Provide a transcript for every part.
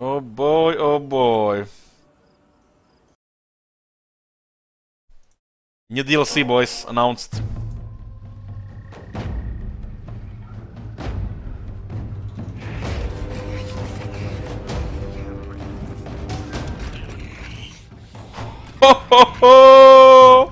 Oh boy, oh boy. New DLC, boys, announced. Ho ho ho!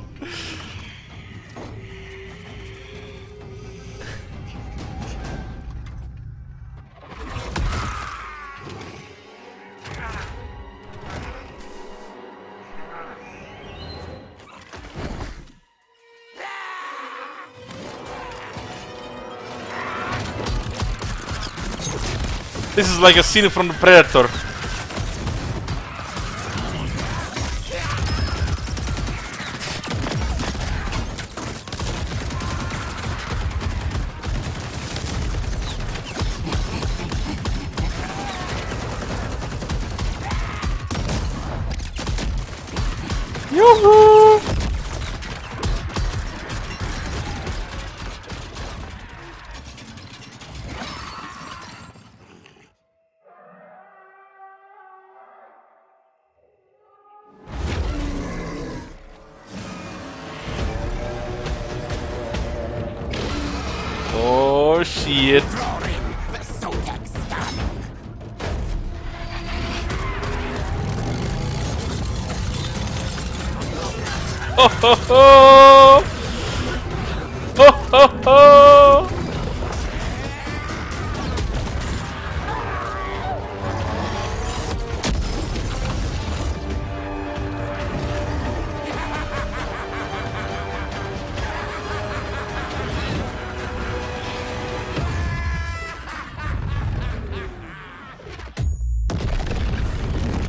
This is like a scene from the Predator. Yoo-hoo! Oh shit. Ho ho ho! Ho ho ho!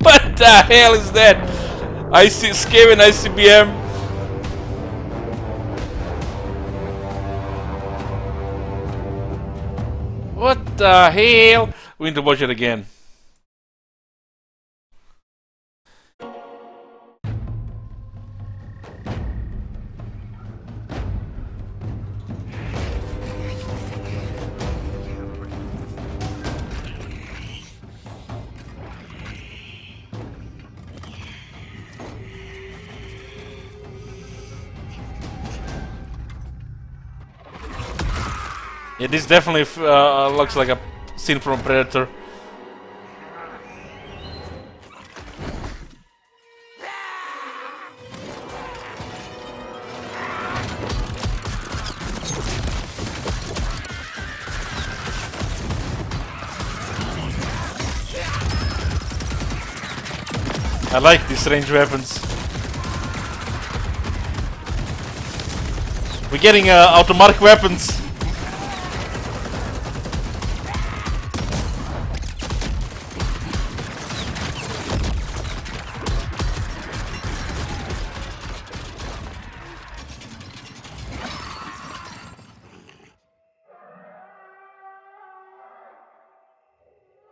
What the hell is that? I see Skryre and ICBM. What the hell? We need to watch it again. Yeah, this definitely looks like a scene from Predator. I like these ranged weapons. We're getting automatic weapons.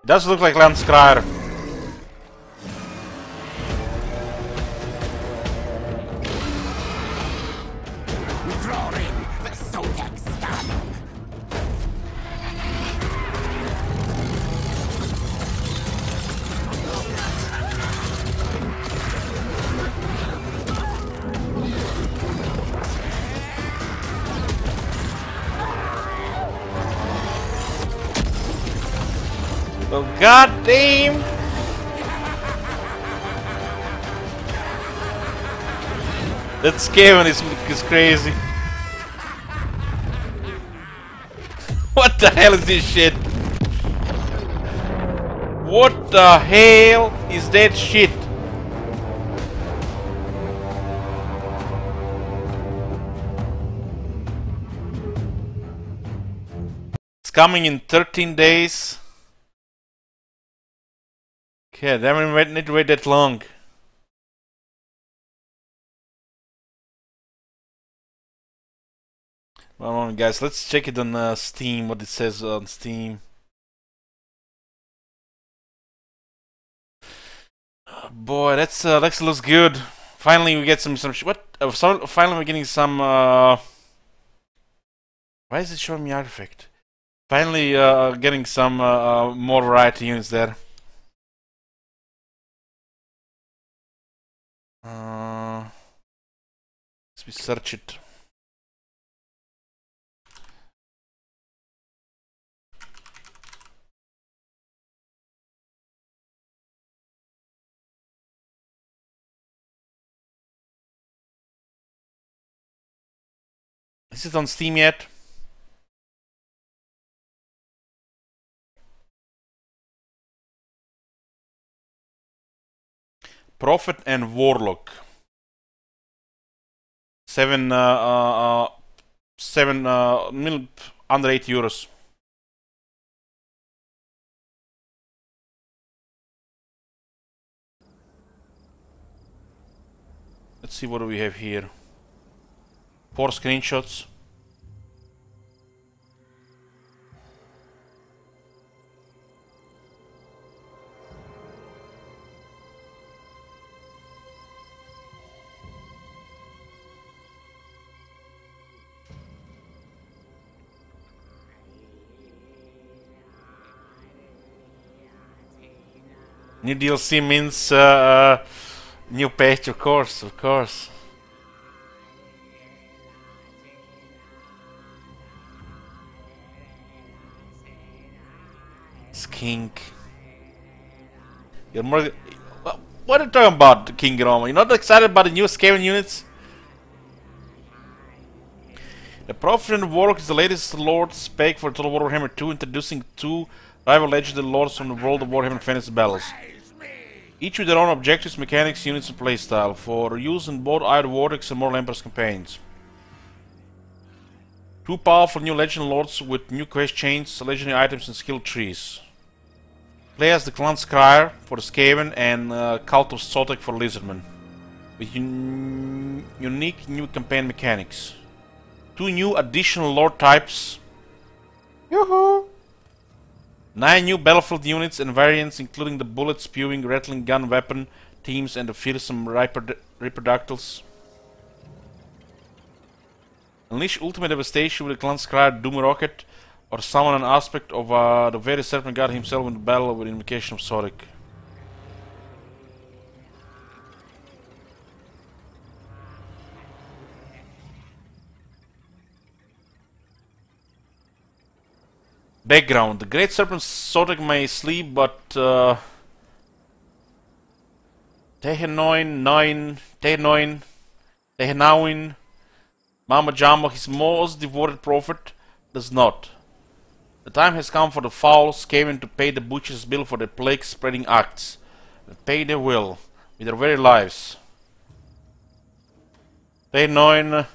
Does look like Skryre. Withdrawing the Sotek stun. Oh god damn! That Skaven is crazy. What the hell is this shit? What the hell is that shit? It's coming in 13 days. Okay, then we need to wait that long. One moment, guys. Let's check it on Steam. What it says on Steam. Boy, that's looks good. Finally, we get some what? Finally, we're getting some. Why is it showing me artifact? Finally, getting some more variety units there. Let's we search it. Is it on Steam yet? Prophet and Warlock. 7 under €8. Let's see what do we have here. 4 screenshots. New DLC means new page, of course, of course. Skink. You're more. What are you talking about, King Roma? You're not excited about the new Skaven units? The Prophet and Warlock is the latest Lord spec for Total War Warhammer 2, introducing 2 rival legendary lords from the world of Warhammer Fantasy Battles. Each with their own objectives, mechanics, units, and playstyle, for use in both Iron Vortex and Mortal Emperor's campaigns. 2 powerful new legendary lords with new quest chains, legendary items, and skill trees. Play as the clan Skryre for the Skaven and Cult of Sotek for Lizardmen, with unique new campaign mechanics. 2 new additional lord types. Yoo-hoo! 9 new battlefield units and variants, including the bullet-spewing rattling gun weapon teams and the fearsome Reproductals. Unleash ultimate devastation with the clan Skryre Doom Rocket, or summon an aspect of the very Serpent God himself in the battle with Invocation of Sotek. Background. The Great Serpent Sotek may sleep, but Tehenauin, Mama Jamba, his most devoted prophet, does not. The time has come for the foul Skaven to pay the butcher's bill for their plague-spreading acts, and pay their will with their very lives. Tehenauin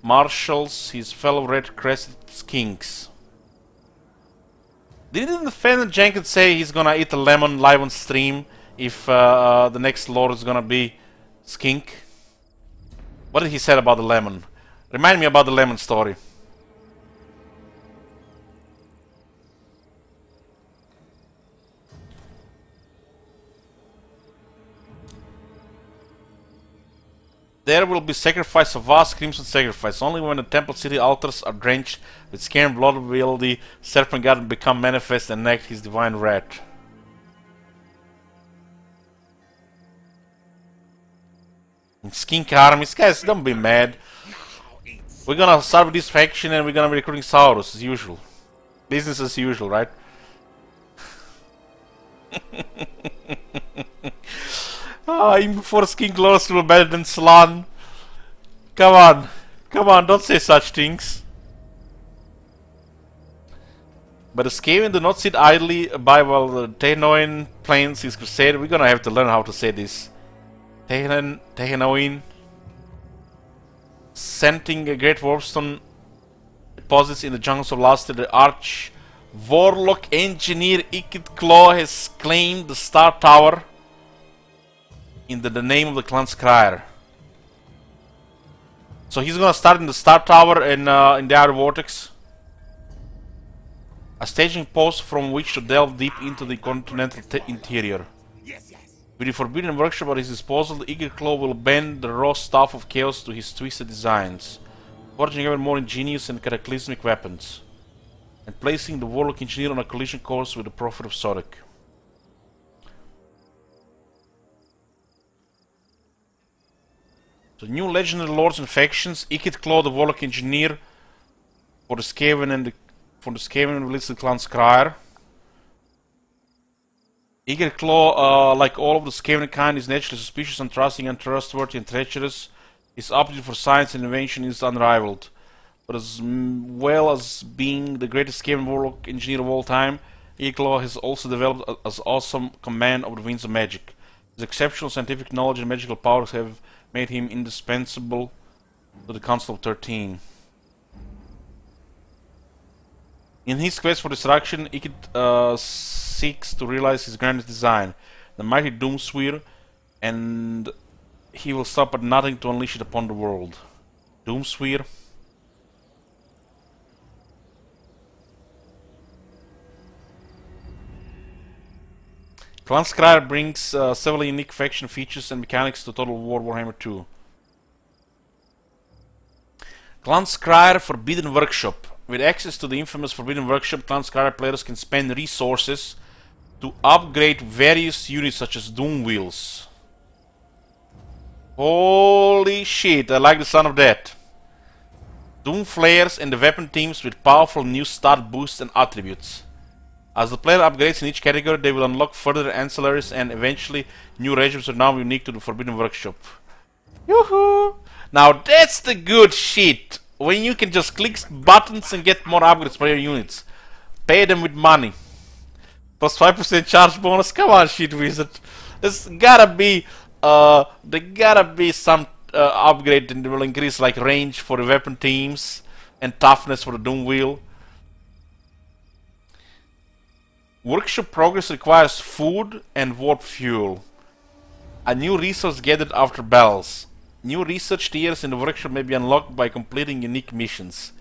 marshals his fellow red-crested skinks. Didn't the defendant Jenkins say he's gonna eat a lemon live on stream if the next lord is gonna be skink? What did he say about the lemon? Remind me about the lemon story. There will be sacrifice of vast crimson sacrifice. Only when the temple city altars are drenched with scared blood will the serpent god become manifest and enact his divine wrath. Skink armies, guys, don't be mad. We're gonna start with this faction and we're gonna be recruiting Saurus as usual. Business as usual, right? Even before Skink Lords were better than Slan. Come on, don't say such things. But the Skaven do not sit idly by while the Tehenauin plans his crusade. We're gonna have to learn how to say this. Tehenauin. Scenting a great warpstone deposits in the jungles of Luster, the Arch Warlock engineer Ikit Claw has claimed the Star Tower in the name of the clan Skryre. So he's gonna start in the Star Tower in the Outer Vortex, a staging post from which to delve deep into the continental interior. With the Forbidden Workshop at his disposal, the Eager Claw will bend the raw staff of chaos to his twisted designs, forging ever more ingenious and cataclysmic weapons, and placing the Warlock engineer on a collision course with the Prophet of Sotek. So new legendary lords and factions. Ikit Claw, the Warlock Engineer, for the Skaven and listed clan Skryre. Ikit Claw, like all of the Skaven kind, is naturally suspicious, untrusting, untrustworthy, and treacherous. His aptitude for science and invention is unrivaled. But as well as being the greatest Skaven Warlock Engineer of all time, Ikit Claw has also developed an awesome command of the winds of magic. His exceptional scientific knowledge and magical powers have made him indispensable to the Council of 13. In his quest for destruction, Ikit seeks to realize his grandest design, the mighty Doomsphere, and he will stop at nothing to unleash it upon the world. Doomsphere. Clan Skryre brings several unique faction features and mechanics to Total War Warhammer 2. Clan Skryre Forbidden Workshop. With access to the infamous Forbidden Workshop, Clan Skryre players can spend resources to upgrade various units such as Doom Wheels. Holy shit, I like the sound of that. Doom Flares and the weapon teams with powerful new stat boosts and attributes. As the player upgrades in each category, they will unlock further ancillaries and eventually new regiments are now unique to the Forbidden Workshop. Yoo-hoo! Now that's the good shit! When you can just click buttons and get more upgrades for your units. Pay them with money. Plus 5% charge bonus. Come on, shit wizard. There's gotta be some upgrade that will increase like range for the weapon teams and toughness for the Doom Wheel. Workshop progress requires food and warp fuel. A new resource gathered after battles. New research tiers in the workshop may be unlocked by completing unique missions.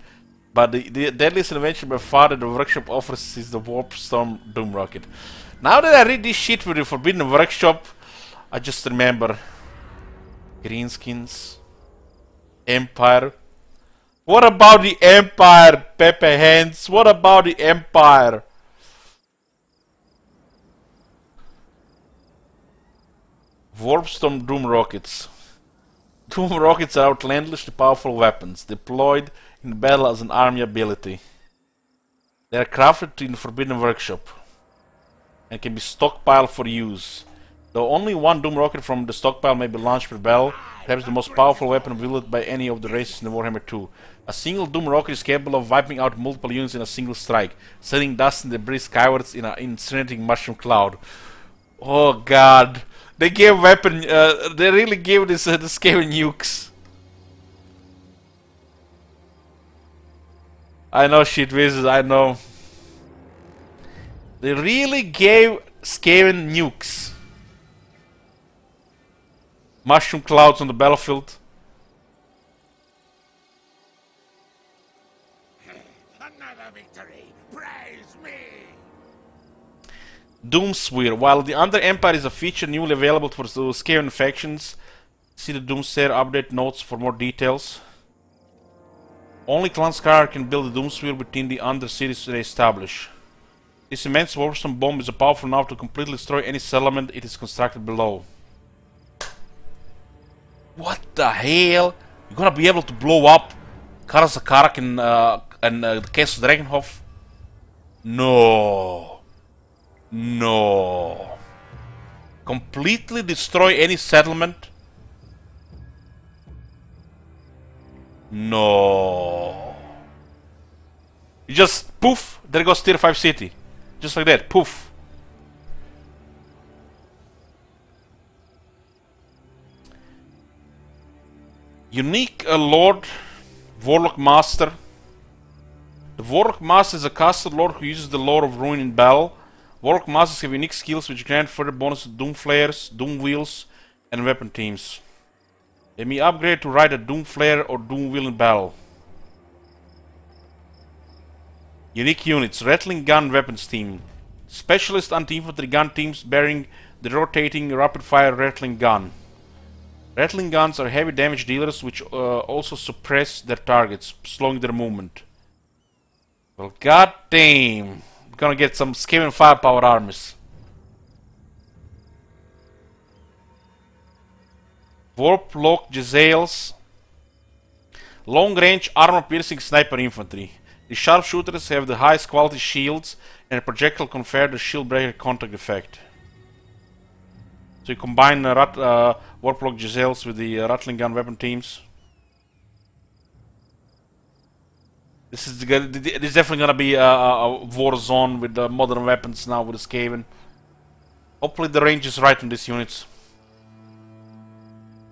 But the deadliest invention by far that the workshop offers is the Warp Storm Doom Rocket. Now that I read this shit with the Forbidden Workshop, I just remember Greenskins, Empire. What about the Empire, Pepe Hands? What about the Empire? Warpstorm Doom Rockets. Doom Rockets are outlandishly powerful weapons, deployed in battle as an army ability. They are crafted in the Forbidden Workshop and can be stockpiled for use. Though only one Doom Rocket from the stockpile may be launched per battle, perhaps the most powerful weapon wielded by any of the races in the Warhammer 2. A single Doom Rocket is capable of wiping out multiple units in a single strike, sending dust and debris skywards in an incinerating mushroom cloud. Oh god. They gave weapon, they really gave this Skaven nukes. I know, shit wizards, I know. They really gave Skaven nukes. Mushroom clouds on the battlefield. Another victory! Praise me! Doomsphere. While the Under Empire is a feature newly available for the Skaven factions, see the Doomsphere update notes for more details. Only Clan Skryre can build a Doomsphere within the Under cities they establish. This immense Warpstone bomb is powerful enough to completely destroy any settlement it is constructed below. What the hell? You're gonna be able to blow up Karazakarak and the Castle Dragonhof? No. No. Completely destroy any settlement? No. You just poof, there goes tier 5 city. Just like that, poof. Unique Lord, Warlock Master. The Warlock Master is a castle lord who uses the lore of ruin in battle. Warlock Masters have unique skills which grant further bonus to Doom Flares, Doom Wheels, and weapon teams. They may upgrade to ride a Doom Flare or Doom Wheel in battle. Unique units, Rattling Gun Weapons Team. Specialist anti-infantry gun teams bearing the rotating rapid-fire Rattling Gun. Rattling guns are heavy damage dealers which also suppress their targets, slowing their movement. Well, goddamn. We're gonna get some Skaven firepower armies. Warlock Jezzails. Long range armor piercing sniper infantry. The sharpshooters have the highest quality shields and a projectile confer the shield breaker contact effect. So you combine Warlock Jezzails with the rattling gun weapon teams. This is definitely gonna be a war zone with modern weapons now with the Skaven. Hopefully the range is right on these units.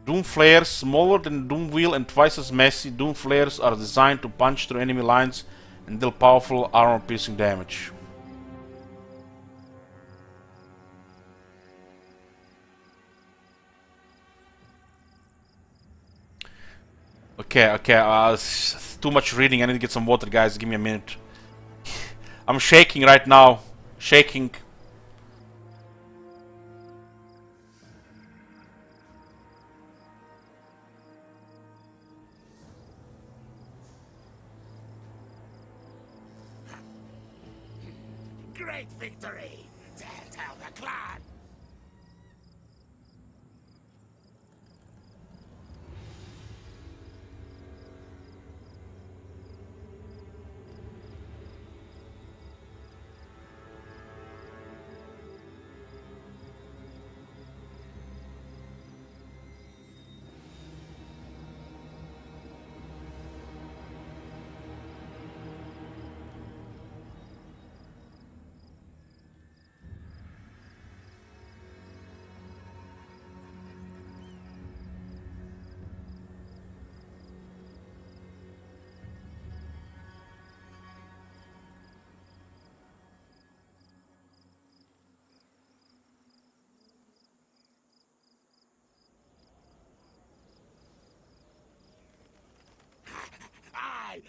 Doom Flares, smaller than Doom Wheel and twice as messy. Doom Flares are designed to punch through enemy lines and deal powerful armor piercing damage. Okay, too much reading. I need to get some water, guys. Give me a minute. I'm shaking right now. Shaking. Great victory! Tell the clan!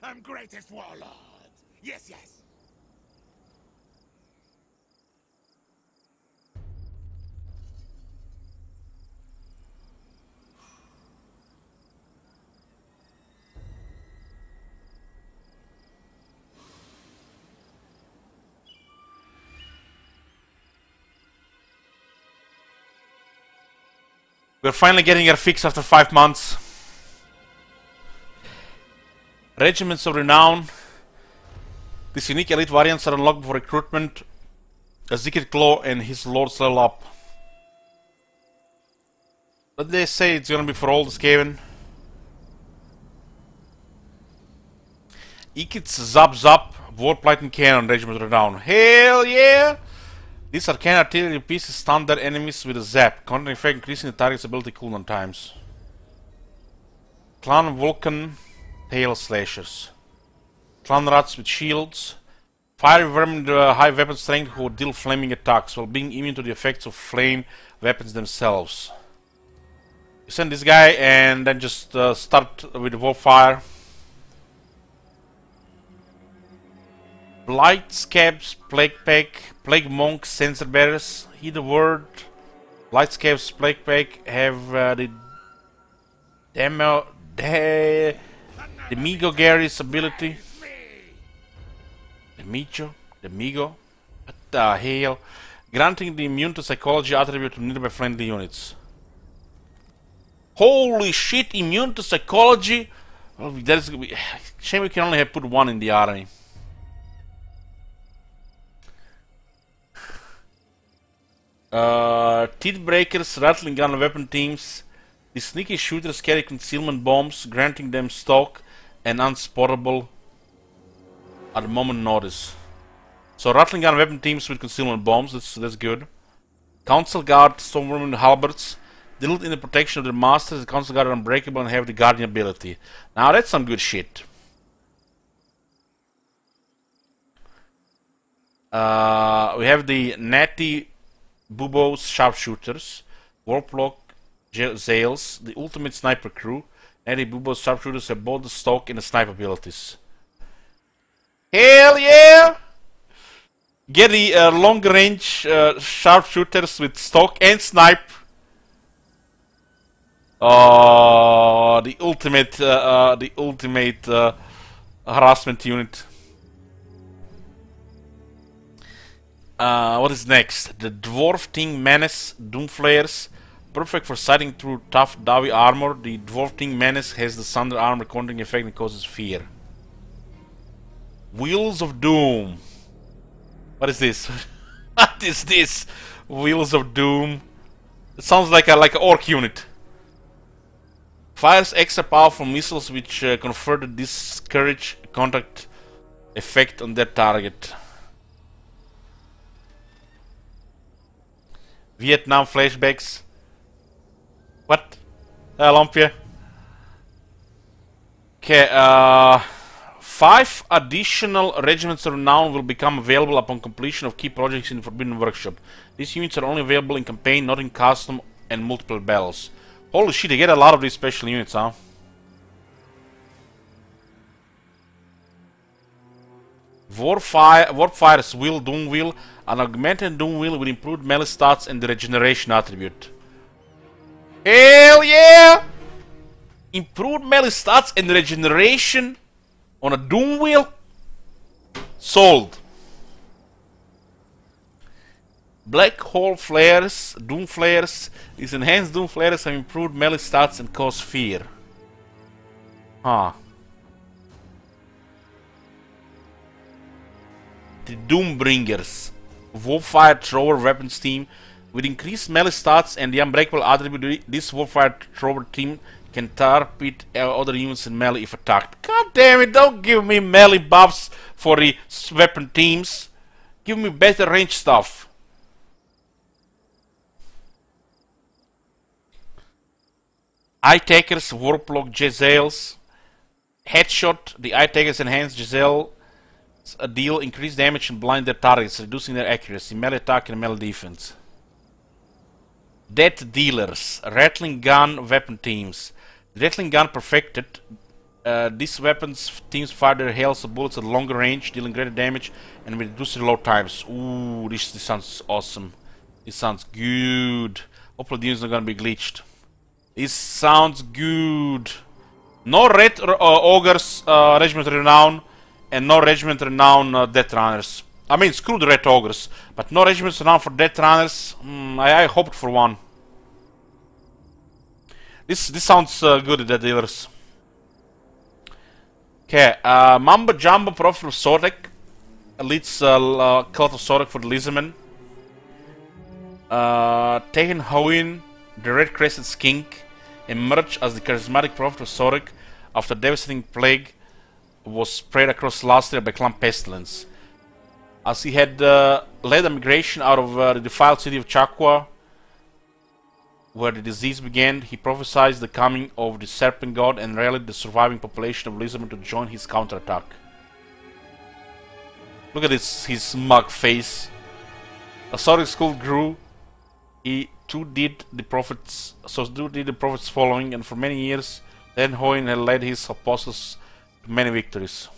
I'm greatest warlord. Yes, yes. We're finally getting our fix after 5 months. Regiments of Renown. These unique elite variants are unlocked for recruitment as Zicked Claw and his lords level up. But they say it's gonna be for all the Skaven. Ikit's Zap Zap, Warplate Cannon, Regiment of Renown. Hell yeah! These are cannon artillery pieces stun their enemies with a zap, counter effect increasing the target's ability cooldown times. Clan Vulcan Tail Slashers. Clan Rats with shields. Fire vermin with high weapon strength who deal flaming attacks while being immune to the effects of flame weapons themselves. You send this guy and then just start with the warfire. Blight Scabs, Plague Pack, Plague Monks, Sensor Bearers. Heed the word. Blight Scabs, Plague Pack have the Migo Gary's ability. The Migo. What the hell? Granting the immune to psychology attribute to nearby friendly units. Holy shit, immune to psychology? Well, that is gonna be. Shame we can only have put one in the army. Teeth Breakers, Rattling Gun weapon teams. The sneaky shooters carry concealment bombs, granting them stock and unspottable at the moment notice. So Rattling Gun weapon teams with concealment bombs, that's good. Council Guard, Stormworm halberds, deal in the protection of their masters. The Council Guard are unbreakable and have the Guardian ability. Now that's some good shit. We have the Natty Bubo's Sharpshooters, Warlock Jezzails, the Ultimate Sniper Crew. Natty Bubo's Sharpshooters have both the stock and the sniper abilities. Hell yeah! Get the long range sharpshooters with stock and snipe. The ultimate harassment unit. What is next? The Dwarf Team Menace, Doomflares, Perfect for sighting through tough Dawi armor. The Dwarfing Menace has the Thunder armor countering effect and causes fear. Wheels of Doom. What is this? What is this? Wheels of Doom. It sounds like an orc unit. Fires extra powerful missiles which confer the discourage contact effect on their target. Vietnam flashbacks. What? Olympia. Okay, 5 additional regiments of renown will become available upon completion of key projects in the Forbidden Workshop. These units are only available in campaign, not in custom and multiple battles. Holy shit, they get a lot of these special units, huh? Warfire's Wheel, Doom Wheel, an augmented Doom Wheel with improved melee stats and the regeneration attribute. Hell yeah! Improved melee stats and regeneration on a Doom Wheel? Sold. Black Hole Flares, Doom Flares. These enhanced Doom Flares have improved melee stats and cause fear. Huh. The Doombringers. Warfire Thrower weapons team. With increased melee stats and the unbreakable attribute, this Warfire Thrower team can target other units in melee if attacked. God damn it, don't give me melee buffs for the weapon teams. Give me better range stuff. Eye Takers, Warlock, Jezzails. Headshot, the Eye Takers enhance Jezzail deal increased damage and blind their targets, reducing their accuracy, melee attack and melee defense. Death Dealers, Rattling Gun weapon teams. The Rattling Gun perfected. These weapons teams fire their hails of bullets at longer range, dealing greater damage and with reduced reload times. Ooh, this sounds awesome. This sounds good. Hopefully the units are gonna be glitched. This sounds good. No Red Ogres Regiment Renown and no Regiment Renown Death Runners. I mean, screw the Red Ogres, but no Regiments Renown for Death Runners. I hoped for one. This sounds good, the dealers. Okay, Mamba Jumbo Prophet of Sotek leads Cult of Sotek for the Lizardmen. Tehen Hoin, the Red Crested Skink, emerged as the charismatic Prophet of Sotek after devastating plague was spread across last year by Clan Pestilence. As he had led a migration out of the defiled city of Chakwa, where the disease began, he prophesied the coming of the Serpent God and rallied the surviving population of Lizardmen to join his counterattack. Look at this, his smug face. As Sotek's cult grew, he too did the prophets following, and for many years, then Hoin had led his apostles to many victories,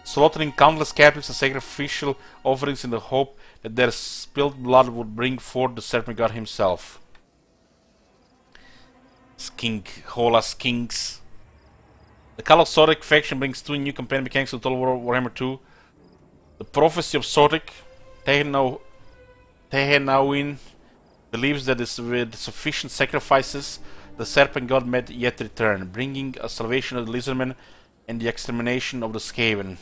slaughtering countless captives and sacrificial offerings in the hope that their spilled blood would bring forth the Serpent God himself. Skink, Hola Skinks. The Call of Sotek faction brings 2 new companion mechanics to Total War Warhammer 2. The Prophecy of Sotek. Tehenawin believes that with sufficient sacrifices, the Serpent God might yet return, bringing a salvation of the Lizardmen and the extermination of the Skaven.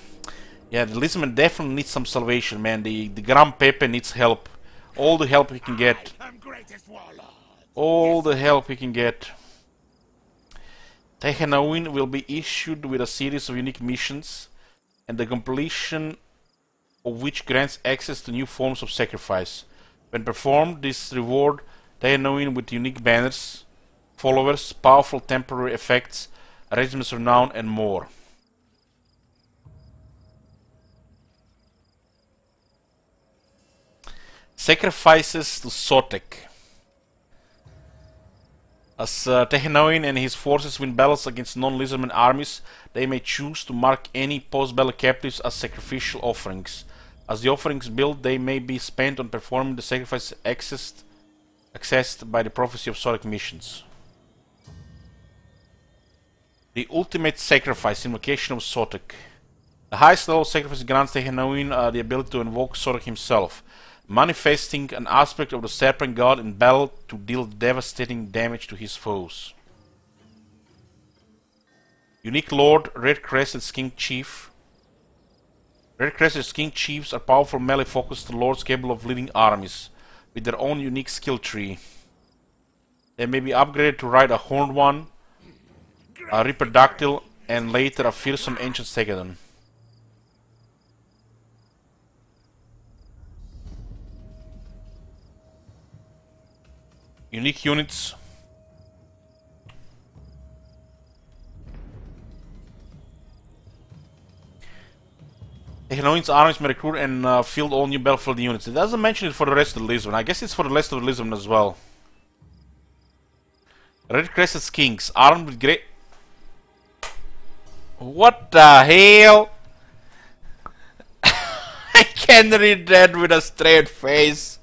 Yeah, the Lizardmen definitely need some salvation, man. The Grand Pepe needs help. All the help he can get. All the help he can get. Tehenawin will be issued with a series of unique missions, and the completion of which grants access to new forms of sacrifice. When performed, this reward Tehenawin with unique banners, followers, powerful temporary effects, regiments of renown, and more. Sacrifices to Sotek. As Tehenawin and his forces win battles against non-Lizardmen armies, they may choose to mark any post-battle captives as sacrificial offerings. As the offerings build, they may be spent on performing the sacrifice accessed by the Prophecy of Sotek missions. The Ultimate Sacrifice, Invocation of Sotek. The highest level of sacrifice grants Tehenawin the ability to invoke Sotek himself. manifesting an aspect of the Serpent God in battle to deal devastating damage to his foes. Unique Lord, Red Crested King Chief. Red Crested King Chiefs are powerful melee-focused lords capable of leading armies, with their own unique skill tree. They may be upgraded to ride a Horned One, a Reaperdactyl, and later a fearsome Ancient Stegadon. Unique units. Henoin's armies may recruit and field all new battlefield units. It doesn't mention it for the rest of the Lisbon. I guess it's for the rest of the Lisbon as well. Red Crested Kings, armed with great... What the hell? I can't read that with a straight face.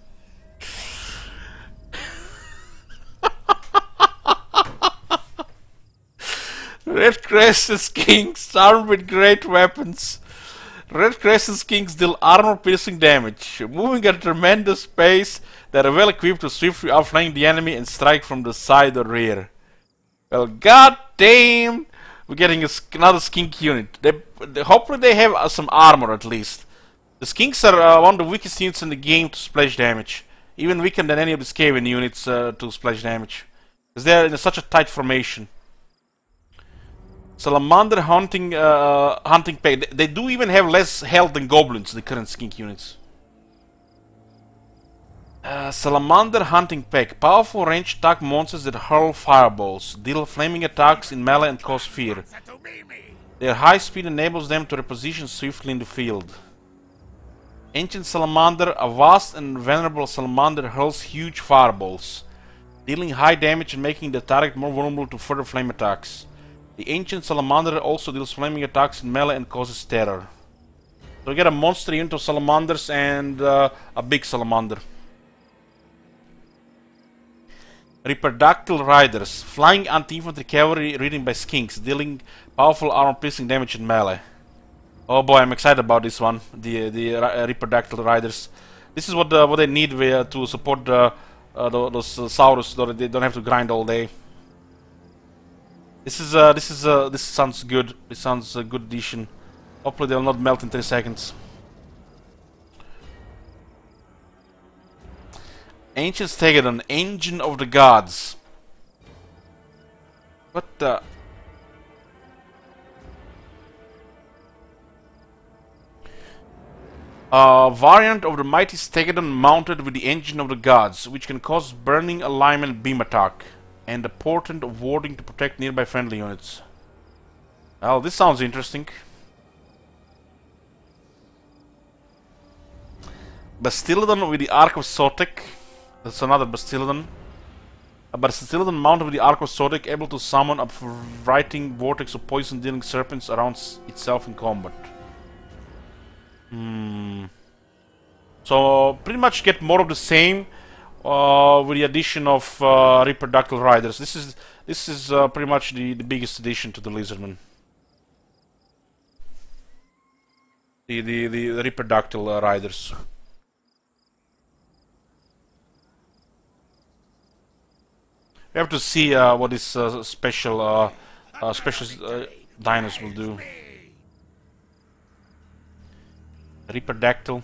Red Crested Kings, armed with great weapons. Red Crested Kings deal armor-piercing damage. Moving at a tremendous pace, they are well equipped to swiftly outflank the enemy and strike from the side or rear. Well, god damn! We're getting another skink unit. Hopefully they have some armor at least. The skinks are one of the weakest units in the game to splash damage. Even weaker than any of the Skaven units to splash damage. Because they're in such a tight formation. Salamander hunting pack. They do even have less health than goblins, the current skink units. Salamander hunting pack. Powerful ranged attack monsters that hurl fireballs, deal flaming attacks in melee and cause fear. Their high speed enables them to reposition swiftly in the field. Ancient Salamander. A vast and venerable salamander hurls huge fireballs, dealing high damage and making the target more vulnerable to further flame attacks. The Ancient Salamander also deals flaming attacks in melee and causes terror. So we get a monster unit of salamanders and a big salamander. Reaperdactyl Riders, flying anti-infantry cavalry ridden by skinks, dealing powerful armor-piercing damage in melee. Oh boy, I'm excited about this one, the Reaperdactyl Riders. This is what they need to support those Saurus, so that they don't have to grind all day. This sounds good. This sounds a good addition. Hopefully they'll not melt in 3 seconds. Ancient Stegadon, Engine of the Gods. What the... variant of the mighty Stegadon mounted with the Engine of the Gods, which can cause burning alignment beam attack, and the portent of warding to protect nearby friendly units. Well, this sounds interesting. Bastiladon with the Ark of Sotek. That's another Bastiladon. A Bastiladon mounted with the Ark of Sotek, able to summon a writing vortex of poison-dealing serpents around itself in combat. So pretty much get more of the same with the addition of Reaperdactyl Riders. This is pretty much the biggest addition to the Lizardmen. The Reaperdactyl Riders. We have to see what this special dinos will do. Reaperdactyl.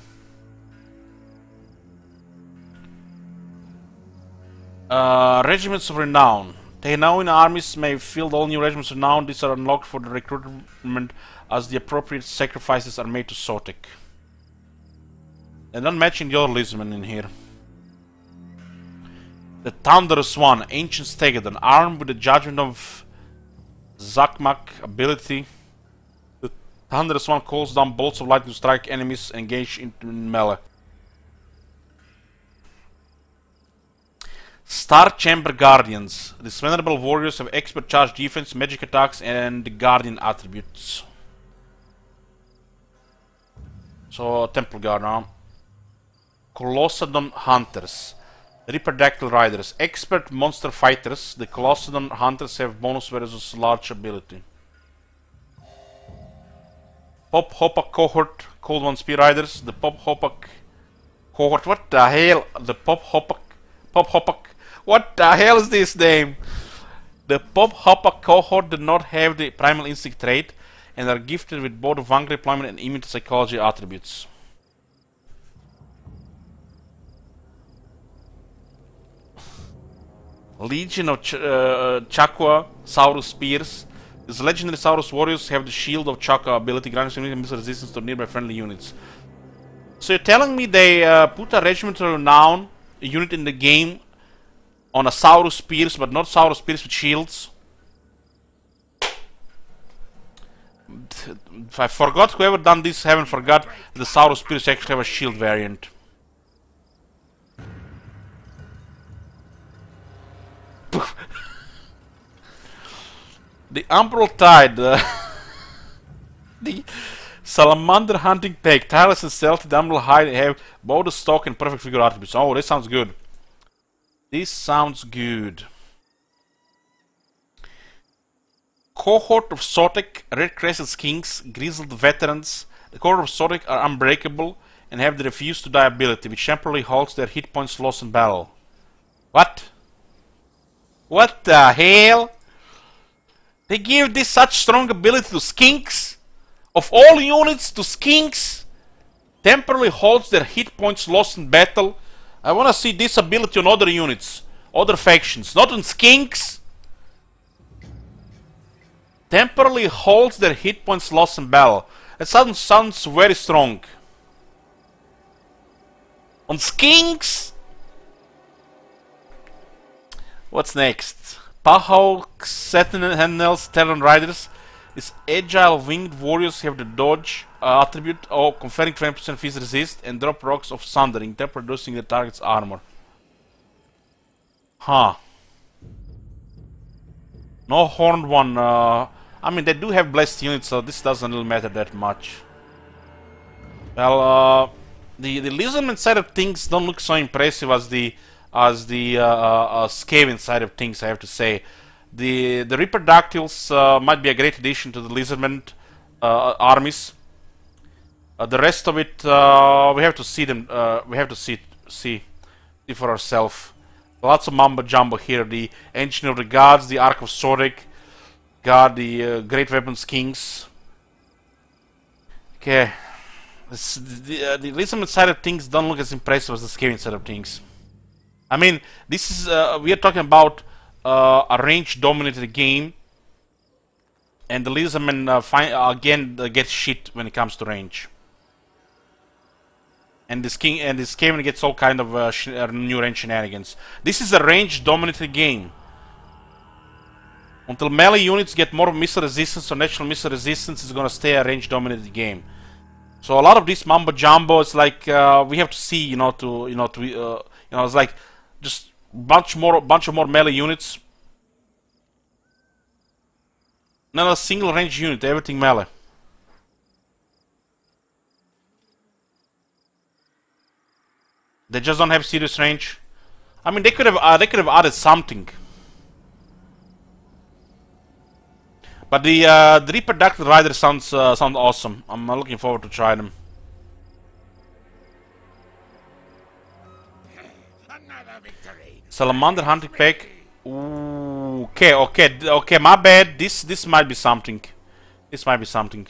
Regiments of Renown. The Henoin armies may field all new regiments of renown. These are unlocked for the recruitment as the appropriate sacrifices are made to Sotek. And don't mention the other Lizardmen in here. The Thunderous One, Ancient Stegadon, armed with the Judgment of Zakmak ability. The Thunderous One calls down bolts of lightning to strike enemies engaged in melee. Star Chamber Guardians. These venerable warriors have expert charge defense, magic attacks, and the Guardian attributes. So, Temple Guard now. Colossadon Hunters. Reaperdactyl Riders. Expert monster fighters. The Colossadon Hunters have bonus versus large ability. Pop Hopak Cohort. Cold One Spear Riders. The Pop Hopak cohort. What the hell? The Pop Hopper. What the hell is this name? The Pop Hopper cohort did not have the primal instinct trait and are gifted with both Vanguard deployment and immune to psychology attributes. Legion of Chakwa Saurus Spears. These legendary Saurus warriors have the Shield of Chakwa ability, granting unit missile resistance to nearby friendly units. So you're telling me they put a Regiment of Renown unit in the game on a Saurus Spears, but not Saurus Spears with shields? I forgot, whoever done this haven't forgot the Saurus Spears actually have a shield variant. The Umbral Tide, the Salamander Hunting Pack, Tireless and Stealthy, the Umbral Hide have both the stock and perfect figure attributes. Oh, this sounds good. This sounds good. Cohort of Sotek, Red Crescent Kings, Grizzled Veterans. The cohort of Sotek are unbreakable and have the Refuse to Die ability, which temporarily halts their hit points lost in battle. What? What the hell? They give this such strong ability to Skinks? Of all units to Skinks? Temporarily halts their hit points lost in battle. I wanna see this ability on other units, other factions, not on Skinks. Temporarily halts their hit points lost in battle. That sounds very strong. On Skinks? What's next? Pahawks, Sentinels, Talon Riders. These agile winged warriors have the dodge attribute, conferring 20% phase resist, and drop rocks of sundering, thereby reducing the target's armor. Huh. No horned one. I mean, they do have blessed units, so this doesn't really matter that much. Well, the Lizardman side of things don't look so impressive as the Skaven side of things, I have to say. The Reaperdactyls might be a great addition to the Lizardman armies. The rest of it, we have to see them. We have to see for ourselves. Lots of mumbo jumbo here. The Engine of the Gods, the Ark of Sotek, got the Great Weapons Kings. Okay, the Lizardman side of things don't look as impressive as the Skaven side of things. I mean, this is we are talking about a range-dominated game, and the Lizardmen again get shit when it comes to range. And this Skaven gets all kind of new range shenanigans. This is a range-dominated game. Until melee units get more missile resistance or natural missile resistance, it's gonna stay a range-dominated game. So a lot of this mumbo jumbo, it's like we have to see, it's like just bunch of more melee units. Not a single range unit, everything melee. They just don't have serious range. I mean, they could have added something. But the Reproductive Rider sounds awesome. I'm looking forward to trying them. Salamander Hunting Pack. Ooh, okay, my bad. This might be something. This might be something.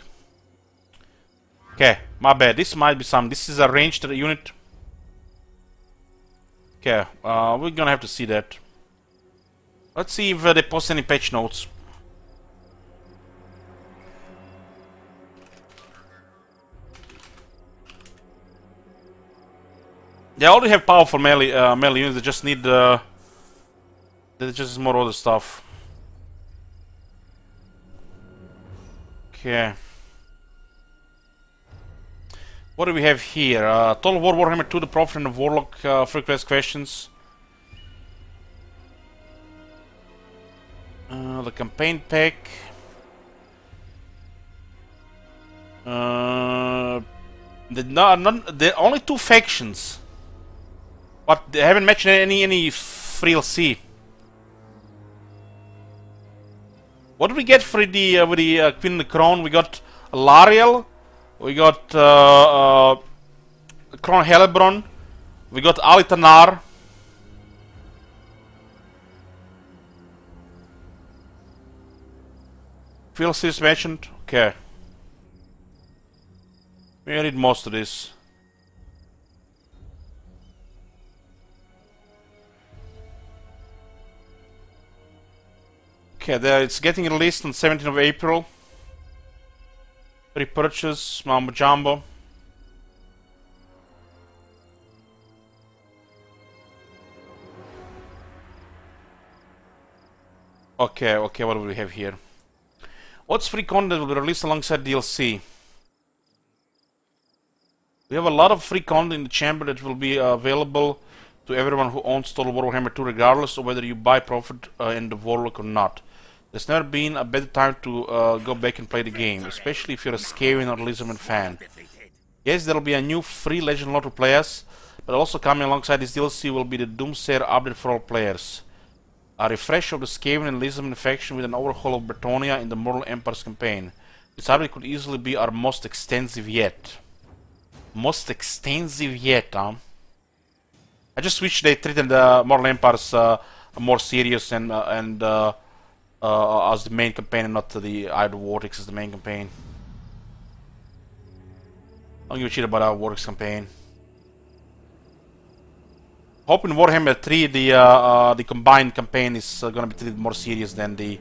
Okay, my bad. This might be something. This is a ranged unit. Okay, we're gonna have to see that. Let's see if they post any patch notes. They already have powerful melee units. They just need they just more other stuff. Okay. What do we have here? Total War Warhammer 2, the Prophet and the Warlock frequent questions. The campaign pack. The only two factions. But they haven't mentioned any free LC. What do we get for the with the Queen and the Crown? We got Lariel, we got Crown Helebron, We got Alitanar. Field series mentioned. Okay. We read most of this. Okay, there it's getting released on 17th of April. Repurchase, Mambo Jumbo. Okay, okay, what do we have here? What's free content that will be released alongside DLC? We have a lot of free content in the chamber that will be available to everyone who owns Total War Warhammer 2, regardless of whether you buy Prophet in the Warlock or not. There's never been a better time to go back and play the game, especially if you're a Skryre or Lizardman fan. Yes, there'll be a new free Legend Lord to play as, but also coming alongside this DLC will be the Doomsayer update for all players. A refresh of the Skaven and Lizardman faction with an overhaul of Bretonnia in the Mortal Empires campaign. This update could easily be our most extensive yet. Most extensive yet, huh? I just wish they treated the Mortal Empires more serious and as the main campaign and not the Idle Vortex as the main campaign. Don't give a shit about our Vortex campaign. Hope in Warhammer 3 the combined campaign is gonna be treated more serious than the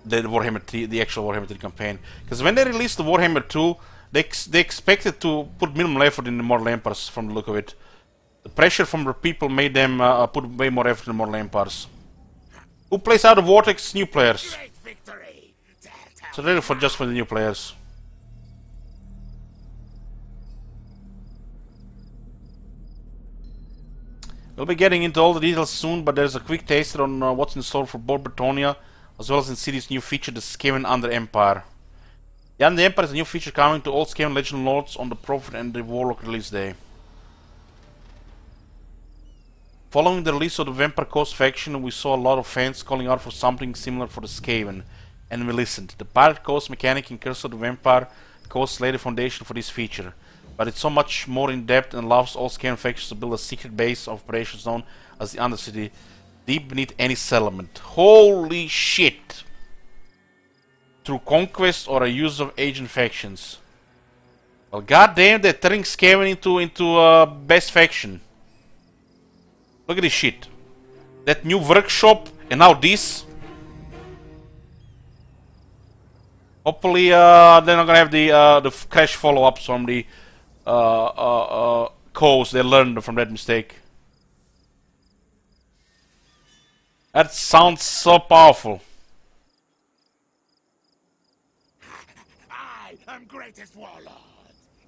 Warhammer 3, the actual Warhammer 3 campaign. Because when they released the Warhammer 2, they expected to put minimal effort in the Mortal Empires from the look of it. The pressure from the people made them put way more effort in the Mortal Empires. Who plays out of Vortex? New players. So they're for just for the new players. We'll be getting into all the details soon, but there's a quick taster on what's in store for both Bretonnia, as well as in city's new feature, the Skaven Under Empire. The Under Empire is a new feature coming to all Skaven Legend Lords on the Prophet and the Warlock release day. Following the release of the Vampire Coast faction, we saw a lot of fans calling out for something similar for the Skaven, and we listened. The Pirate Coast mechanic in Curse of the Vampire Coast laid the foundation for this feature, but it's so much more in depth and allows all Skaven factions to build a secret base of operations known as the Undercity, deep beneath any settlement. Holy shit! Through conquest or a use of agent factions. Well, goddamn, they're turning Skaven into best faction. Look at this shit. That new workshop and now this. Hopefully, they're not gonna have the crash follow-ups from the codes they learned from that mistake. That sounds so powerful. I am greatest warlord.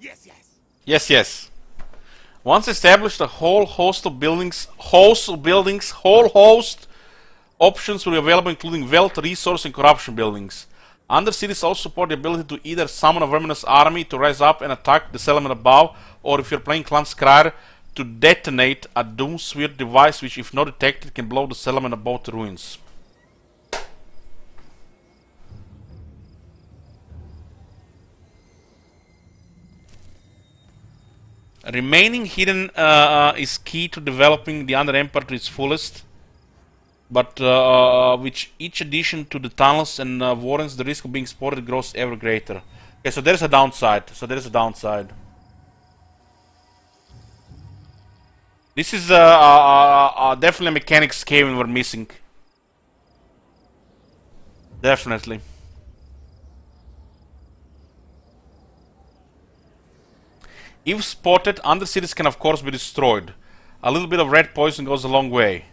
Yes, yes. Yes, yes. Once established, a whole host of buildings, whole host options will be available, including wealth, resource, and corruption buildings. Undercities also support the ability to either summon a Verminous army to rise up and attack the settlement above, or if you're playing Clan Skryre, to detonate a Doomsphere device which, if not detected, can blow the settlement above to ruins. Remaining hidden is key to developing the Under Empire to its fullest, but with each addition to the tunnels and warrens, the risk of being spotted grows ever greater. Okay, so there's a downside. This is definitely a mechanic Skaven we're missing. Definitely. If spotted, undercities can of course be destroyed. A little bit of red poison goes a long way.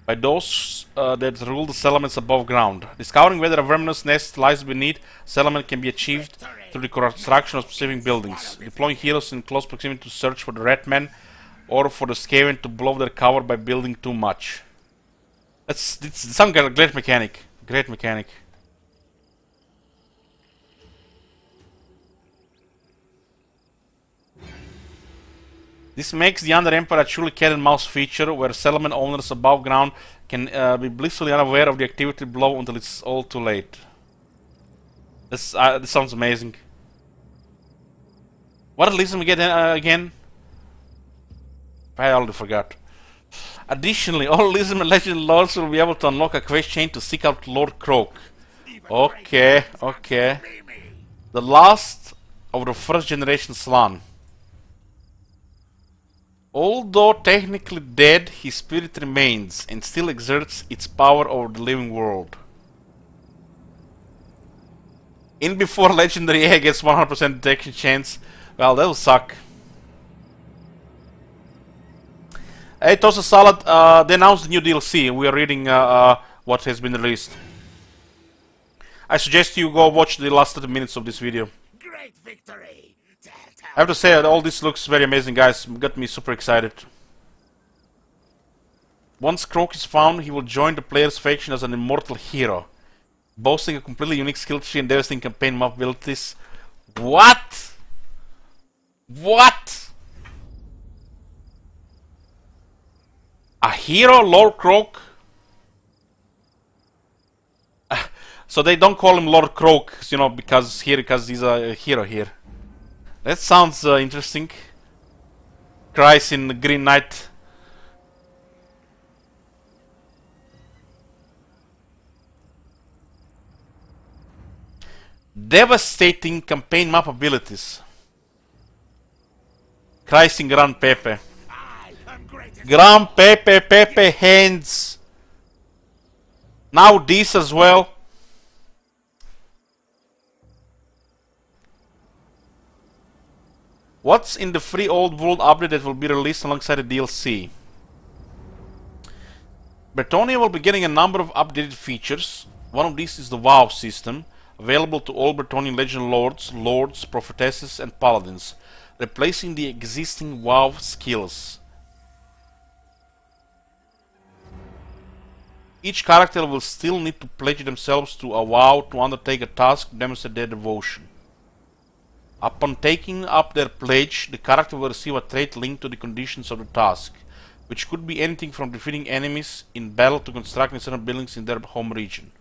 By those that rule the settlements above ground. Discovering whether a verminous nest lies beneath settlement can be achieved through the construction of specific buildings. Deploying heroes in close proximity to search for the red men, or for the Skaven to blow their cover by building too much. It's some kind of great mechanic. Great mechanic. This makes the Under Empire a truly cat and mouse feature, where settlement owners above ground can be blissfully unaware of the activity below until it's all too late. This sounds amazing. What did Lizardman get again? I already forgot. Additionally, all Lizardman Legend Lords will be able to unlock a quest chain to seek out Lord Croak. Okay, okay. The last of the first generation Slan. Although technically dead, his spirit remains and still exerts its power over the living world. In before Legendary A gets 100% detection chance. Well, that'll suck. Hey, Tosa Salad, they announced the new DLC. We are reading what has been released. I suggest you go watch the last 30 minutes of this video. Great victory. I have to say that all this looks very amazing, guys. Got me super excited. Once Croak is found, he will join the player's faction as an immortal hero, boasting a completely unique skill tree and devastating campaign map abilities. What? What? A hero, Lord Croak? So they don't call him Lord Croak, you know, because he's a hero here. That sounds interesting. Skryre in the Green Knight. Devastating campaign map abilities. Skryre in Gran Pepe. Gran Pepe, Pepe hands. Now this as well. What's in the free Old World update that will be released alongside the DLC? Bretonnia will be getting a number of updated features. One of these is the WoW system, available to all Bretonnian Legend Lords, Prophetesses and Paladins, replacing the existing WoW skills. Each character will still need to pledge themselves to a WoW to undertake a task to demonstrate their devotion. Upon taking up their pledge, the character will receive a trait linked to the conditions of the task, which could be anything from defeating enemies in battle to constructing certain buildings in their home region.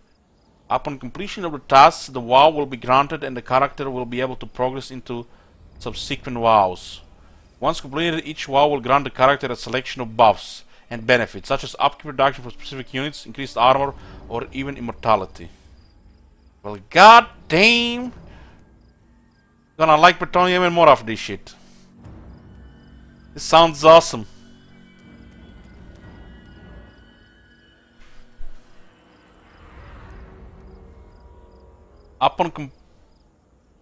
Upon completion of the tasks, the WoW will be granted and the character will be able to progress into subsequent WoWs. Once completed, each WoW will grant the character a selection of buffs and benefits, such as upkeep reduction for specific units, increased armor, or even immortality. Well, god damn! Gonna like Bretonnia even more after this shit. This sounds awesome.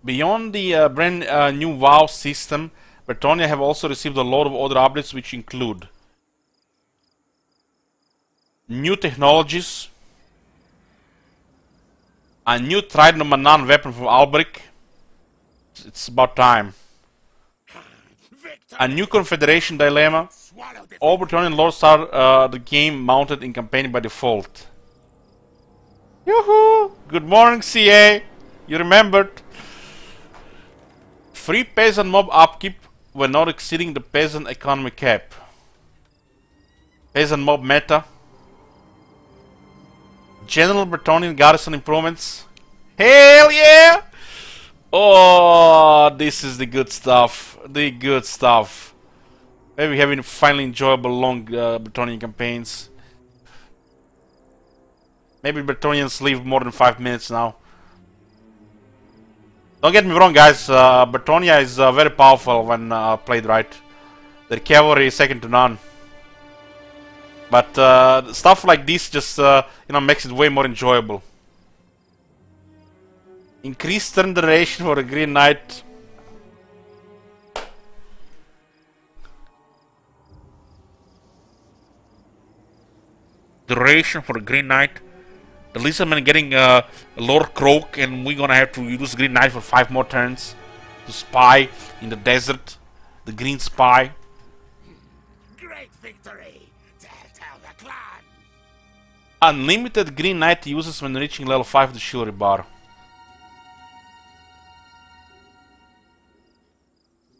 Beyond the brand new WoW system, Bretonnia have also received a lot of other updates, which include new technologies, a new Trident of Manan weapon from Albrecht. It's about time. A new Confederation dilemma. All Bretonnian lords start the game mounted in campaign by default. Yoo-hoo! Good morning, CA! You remembered. Free peasant mob upkeep when not exceeding the peasant economy cap. Peasant mob meta. General Bretonnian garrison improvements. Hell yeah! Oh, this is the good stuff. The good stuff. Maybe having finally enjoyable long Bretonnian campaigns. Maybe Bretonnians live more than 5 minutes now. Don't get me wrong, guys. Bretonnia is very powerful when played right. Their cavalry is second to none. But stuff like this just makes it way more enjoyable. Increased turn duration for a Green Knight. Duration for a Green Knight. The Lizardman getting Lord Croak, and we're gonna have to use Green Knight for 5 more turns to spy in the desert. The Green Spy. Great victory. Tell the clan. Unlimited Green Knight uses when reaching level 5 of the chivalry bar.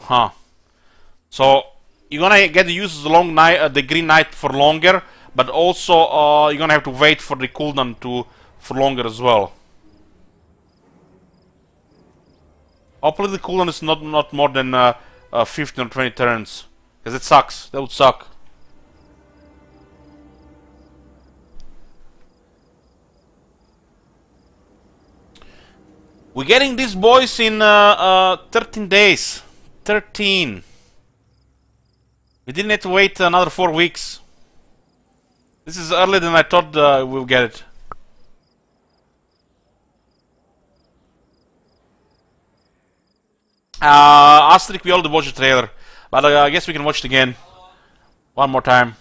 Huh. So you're gonna get to use the Green Knight for longer, but also you're gonna have to wait for the cooldown for longer as well. Hopefully the cooldown is not more than 15 or 20 turns. Because it sucks. That would suck. We're getting these boys in 13 days. 13. We didn't have to wait another 4 weeks. This is earlier than I thought we'll get it. Asterix, we already watched the trailer. But I guess we can watch it again. One more time.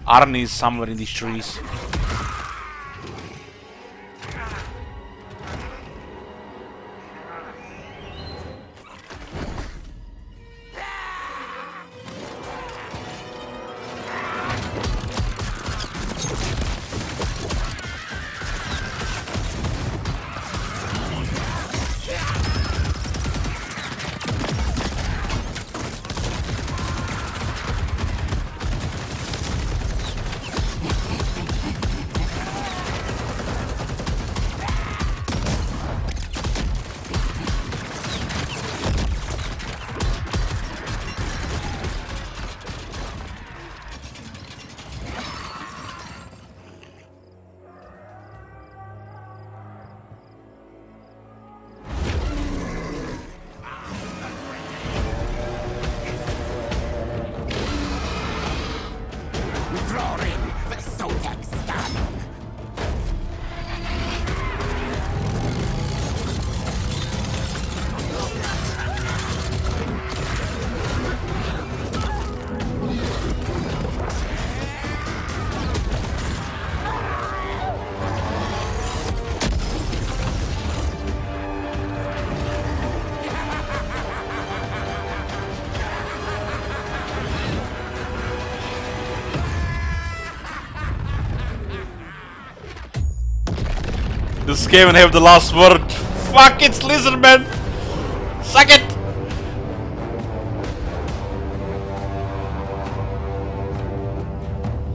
Arnie is somewhere in these trees. Drawing the Sotek stun. This game and have the last word. Fuck, it's Lizardman! Suck it!